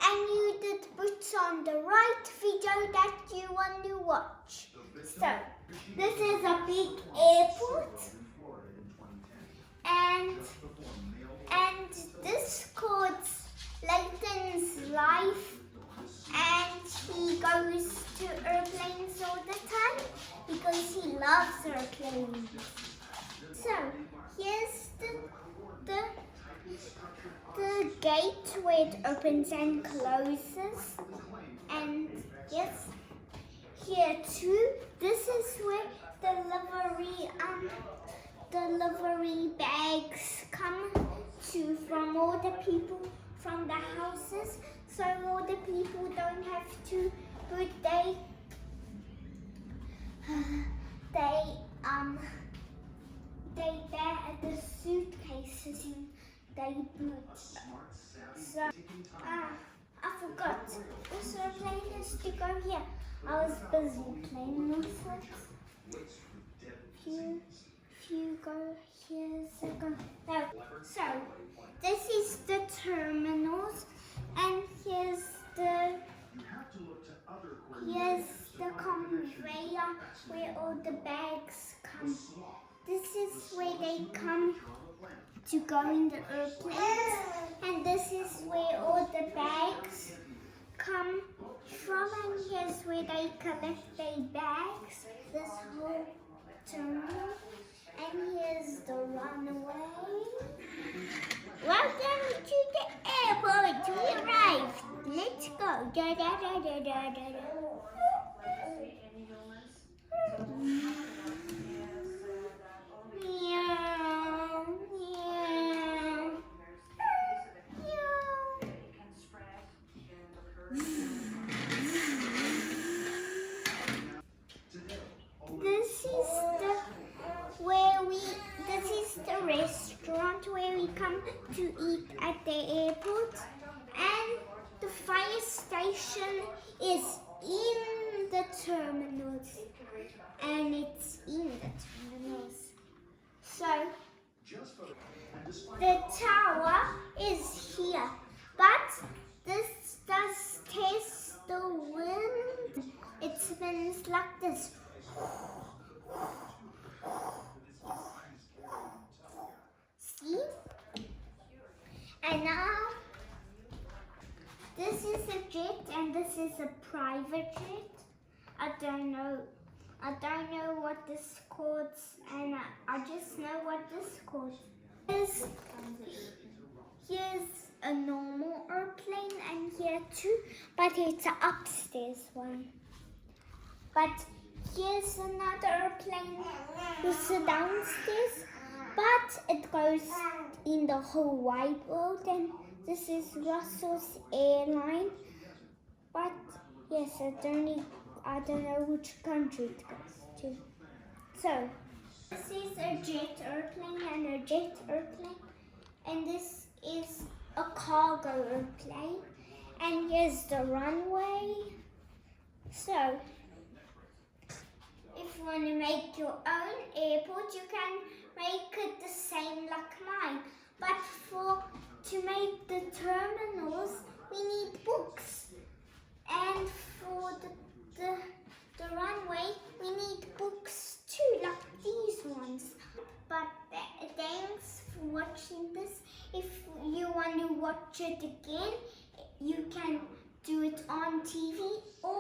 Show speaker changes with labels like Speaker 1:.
Speaker 1: and you did put on the right video that you want to watch. So, this is a big airport, and this called Leighton's life, and he goes to airplanes all the time because he loves airplanes. So, here's the gate where it opens and closes, and yes, here too. This is where delivery bags come to from all the people from the houses, so all the people don't have to put the suitcases in they put. So I forgot. This airplane has to go here. I was busy playing with it. Few go here's a go. No. So this is the terminals, and here's the conveyor where all the bags come. This is where they come to go in the airplanes, and this is where all the bags come from, and here's where they collect their bags, this whole terminal, and here's the runway. Welcome to the airport, we arrived. Let's go. Da, da, da, da, da, da, da. This is the restaurant where we come to eat at the airport, and the fire station is in the terminals, and it's in the terminals. So the tower is here, but this does test the wind. It spins like this. See? And now this is a jet, and this is a private jet. I don't know what this called, and I just know what this called. Here's a normal airplane, and here too, but it's an upstairs one. But here's another airplane, it's a downstairs, but it goes in the whole wide world, and this is Russell's airline. But yes, I don't know which country it goes to. So this is a jet airplane and a jet airplane, and this is a cargo airplane, and here's the runway. So if you want to make your own airport, you can make it the same like mine. But to make the terminals, we need books. And for the runway, we need books too, like these ones. But thanks for watching this. If you want to watch it again, you can do it on TV or